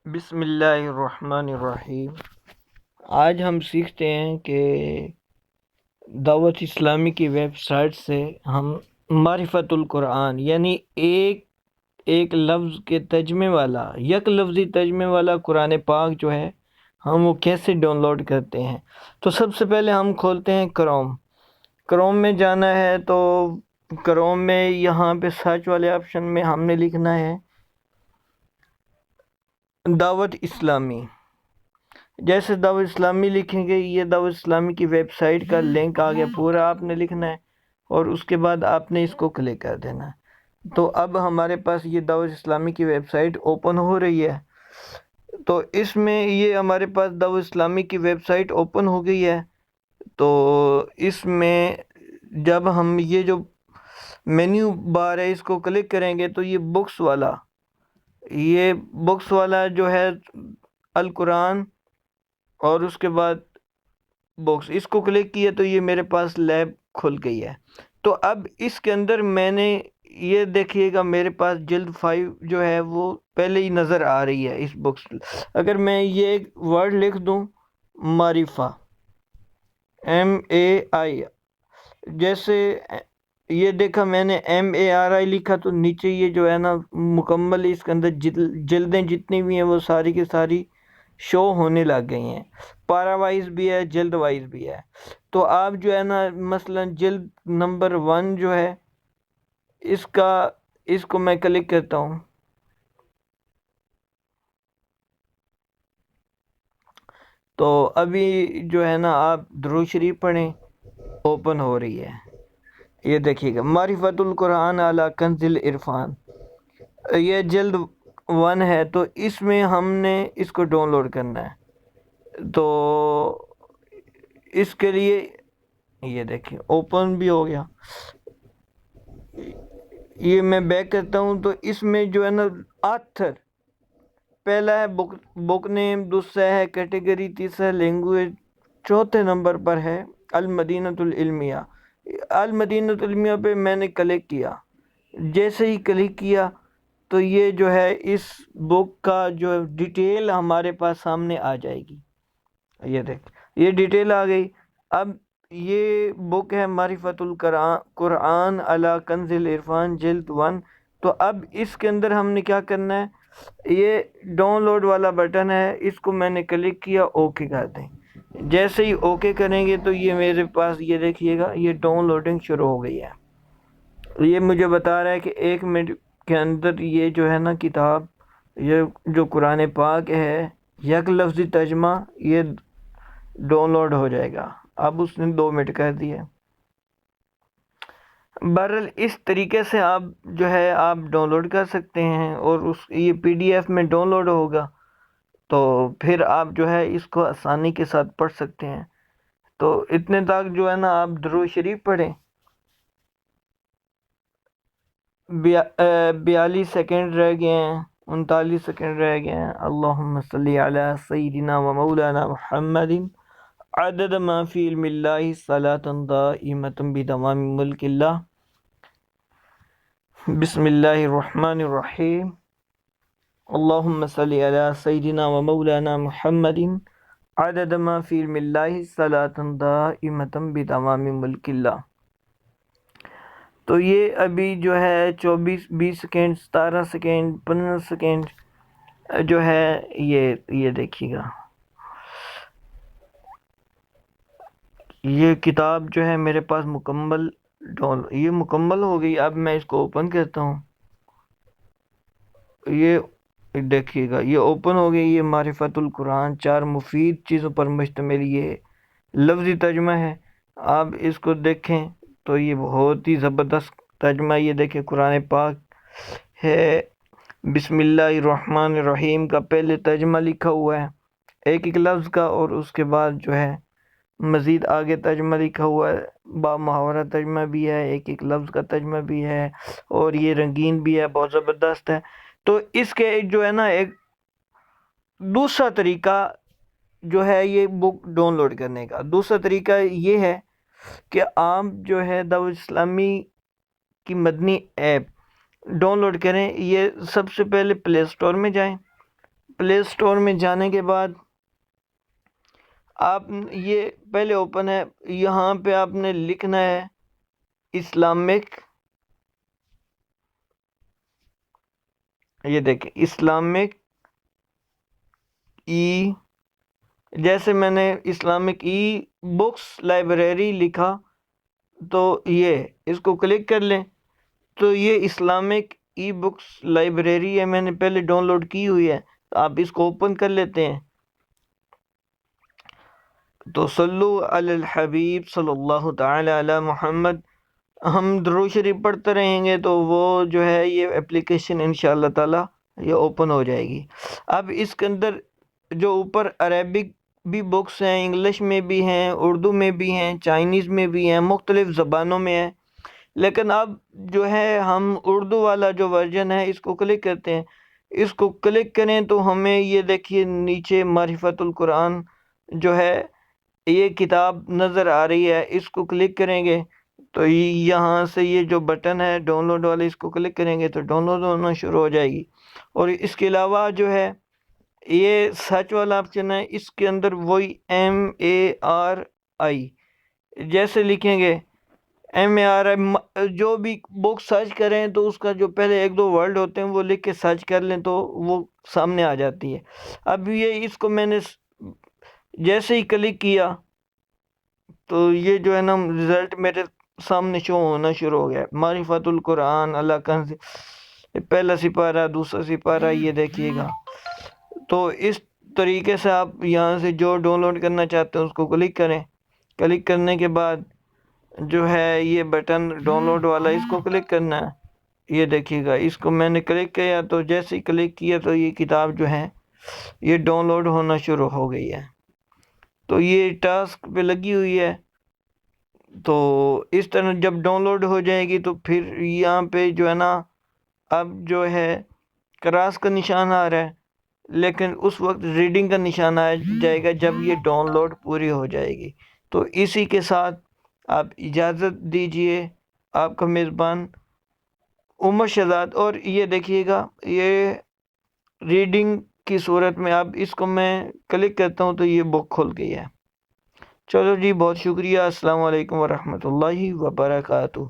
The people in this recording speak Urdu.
بسم اللہ الرحمن الرحیم۔ آج ہم سیکھتے ہیں کہ دعوت اسلامی کی ویب سائٹ سے ہم معرفت القرآن یعنی ایک لفظ کے ترجمے والا یک لفظی ترجمے والا قرآن پاک جو ہے ہم وہ کیسے ڈاؤن لوڈ کرتے ہیں۔ تو سب سے پہلے ہم کھولتے ہیں کروم میں جانا ہے۔ تو کروم میں یہاں پہ سرچ والے آپشن میں ہم نے لکھنا ہے دعوت اسلامی۔ جیسے دعوت اسلامی لکھیں گے یہ دعوت اسلامی کی ویب سائٹ کا لنک آ گیا، پورا آپ نے لکھنا ہے اور اس کے بعد آپ نے اس کو کلک کر دینا ہے۔ تو اب ہمارے پاس یہ دعوت اسلامی کی ویب سائٹ اوپن ہو رہی ہے۔ تو اس میں یہ ہمارے پاس دعوت اسلامی کی ویب سائٹ اوپن ہو گئی ہے۔ تو اس میں جب ہم یہ جو مینیو بار ہے اس کو کلک کریں گے تو یہ بکس والا جو ہے القرآن اور اس کے بعد بکس، اس کو کلک کیا تو یہ میرے پاس لیب کھل گئی ہے۔ تو اب اس کے اندر میں نے یہ دیکھیے گا میرے پاس جلد 5 جو ہے وہ پہلے ہی نظر آ رہی ہے اس بکس۔ اگر میں یہ ورڈ لکھ دوں معرفہ MAI، جیسے یہ دیکھا میں نے MARI لکھا تو نیچے یہ جو ہے نا مکمل اس کے اندر جلدیں جتنی بھی ہیں وہ ساری کی ساری شو ہونے لگ گئی ہیں، پارا وائز بھی ہے جلد وائز بھی ہے۔ تو آپ جو ہے نا مثلا جلد نمبر 1 جو ہے اس کو میں کلک کرتا ہوں تو ابھی جو ہے نا آپ درود شریف پڑھیں، اوپن ہو رہی ہے۔ یہ دیکھیے گا معرفت القرآن علی کنز العرفان، یہ جلد 1 ہے۔ تو اس میں ہم نے اس کو ڈاؤن لوڈ کرنا ہے۔ تو اس کے لیے یہ دیکھیں اوپن بھی ہو گیا۔ یہ میں بیک کرتا ہوں تو اس میں جو ہے نا آتھر پہلا ہے بک نیم، دوسرا ہے کیٹیگری، تیسرا لینگویج، چوتھے نمبر پر ہے المدینۃ العلمیہ۔ المدینۃ العلمیہ پہ میں نے کلک کیا، جیسے ہی کلک کیا تو یہ جو ہے اس بک کا جو ڈیٹیل ہمارے پاس سامنے آ جائے گی۔ یہ دیکھ یہ ڈیٹیل آ گئی۔ اب یہ بک ہے معرفت القرآن علی کنز العرفان جلد 1۔ تو اب اس کے اندر ہم نے کیا کرنا ہے، یہ ڈاؤن لوڈ والا بٹن ہے، اس کو میں نے کلک کیا، اوکے کر دیں۔ جیسے ہی اوکے کریں گے تو یہ میرے پاس یہ دیکھیے گا یہ ڈاؤن لوڈنگ شروع ہو گئی ہے۔ یہ مجھے بتا رہا ہے کہ 1 منٹ کے اندر یہ جو ہے نا کتاب، یہ جو قرآن پاک ہے یک لفظی ترجمہ یہ ڈاؤن لوڈ ہو جائے گا۔ اب اس نے 2 منٹ کر دیے۔ بہرحال اس طریقے سے آپ جو ہے آپ ڈاؤن لوڈ کر سکتے ہیں اور یہ PDF میں ڈاؤن لوڈ ہوگا تو پھر آپ جو ہے اس کو آسانی کے ساتھ پڑھ سکتے ہیں۔ تو اتنے تک جو ہے نا آپ درود شریف پڑھیں۔ 42 سیکنڈ رہ گئے ہیں، 39 سیکنڈ رہ گئے ہیں۔ اللہم صلی علی سیدنا و مولانا محمد عدد ما فی علم اللہ صلاۃ دائمۃ بدوام ملک اللہ۔ بسم اللہ الرحمن الرحیم۔ اللہم صلی علی سیدنا و مولانا محمد عدد ما فی علم اللہ صلاۃ دائمۃ بدوام ملک اللہ۔ تو یہ ابھی جو ہے 20 سیکنڈ، 17 سیکنڈ، 15 سیکنڈ جو ہے یہ دیکھیے گا یہ کتاب جو ہے میرے پاس یہ مکمل ہو گئی۔ اب میں اس کو اوپن کرتا ہوں، یہ دیکھیے گا یہ اوپن ہو گئی۔ یہ معرفت القرآن 4 مفید چیزوں پر مشتمل یہ لفظی ترجمہ ہے۔ آپ اس کو دیکھیں تو یہ بہت ہی زبردست ترجمہ، یہ دیکھیں قرآن پاک ہے، بسم اللہ الرحمن الرحیم کا پہلے ترجمہ لکھا ہوا ہے ایک لفظ کا، اور اس کے بعد جو ہے مزید آگے ترجمہ لکھا ہوا ہے، با محاورہ ترجمہ بھی ہے، ایک لفظ کا ترجمہ بھی ہے، اور یہ رنگین بھی ہے، بہت زبردست ہے۔ تو اس کے جو ہے نا ایک دوسرا طریقہ جو ہے یہ بک ڈاؤن لوڈ کرنے کا دوسرا طریقہ یہ ہے کہ آپ جو ہے دعوت اسلامی کی مدنی ایپ ڈاؤن لوڈ کریں۔ یہ سب سے پہلے پلے اسٹور میں جائیں، پلے اسٹور میں جانے کے بعد آپ یہ پہلے اوپن ہے، یہاں پہ آپ نے لکھنا ہے اسلامک، یہ دیکھیں اسلامک ای، جیسے میں نے اسلامک ای بکس لائبریری لکھا تو یہ اس کو کلک کر لیں، تو یہ اسلامک ای بکس لائبریری ہے، میں نے پہلے ڈاؤن لوڈ کی ہوئی ہے، تو آپ اس کو اوپن کر لیتے ہیں۔ تو صلو علی الحبیب صلی اللہ تعالی علی محمد، ہم درود شریف پڑھتے رہیں گے تو وہ جو ہے یہ اپلیکیشن انشاءاللہ تعالی یہ اوپن ہو جائے گی۔ اب اس کے اندر جو اوپر عربک بھی بکس ہیں، انگلش میں بھی ہیں، اردو میں بھی ہیں، چائنیز میں بھی ہیں، مختلف زبانوں میں ہیں، لیکن اب جو ہے ہم اردو والا جو ورژن ہے اس کو کلک کرتے ہیں، اس کو کلک کریں تو ہمیں یہ دیکھیے نیچے معرفت القرآن جو ہے یہ کتاب نظر آ رہی ہے، اس کو کلک کریں گے تو یہاں سے یہ جو بٹن ہے ڈاؤن لوڈ والے اس کو کلک کریں گے تو ڈاؤن لوڈ ہونا شروع ہو جائے گی۔ اور اس کے علاوہ جو ہے یہ سرچ والا آپشن ہے، اس کے اندر وہی MARI جیسے لکھیں گے MARI، جو بھی بک سرچ کریں تو اس کا جو پہلے ایک دو ورڈ ہوتے ہیں وہ لکھ کے سرچ کر لیں تو وہ سامنے آ جاتی ہے۔ اب یہ اس کو میں نے جیسے ہی کلک کیا تو یہ جو ہے نا رزلٹ میرے سامنے شو ہونا شروع ہو گیا، معرفت القرآن اللہ کنز، پہلا سپارہ، دوسرا سپارہ، یہ دیکھیے گا۔ تو اس طریقے سے آپ یہاں سے جو ڈاؤن لوڈ کرنا چاہتے ہیں اس کو کلک کریں، کلک کرنے کے بعد جو ہے یہ بٹن ڈاؤن لوڈ والا اس کو کلک کرنا ہے، یہ دیکھیے گا اس کو میں نے کلک کیا تو جیسے ہی کلک کیا تو یہ کتاب جو ہے یہ ڈاؤن لوڈ ہونا شروع ہو گئی ہے۔ تو یہ ٹاسک پہ لگی ہوئی ہے، تو اس طرح جب ڈاؤن لوڈ ہو جائے گی تو پھر یہاں پہ جو ہے نا اب جو ہے کراس کا نشان آ رہا ہے، لیکن اس وقت ریڈنگ کا نشان آ جائے گا جب یہ ڈاؤن لوڈ پوری ہو جائے گی۔ تو اسی کے ساتھ آپ اجازت دیجئے، آپ کا میزبان عمر شہزاد، اور یہ دیکھیے گا یہ ریڈنگ کی صورت میں اب اس کو میں کلک کرتا ہوں تو یہ بک کھل گئی ہے۔ چلو جی، بہت شکریہ، السلام علیکم ورحمۃ اللہ وبرکاتہ۔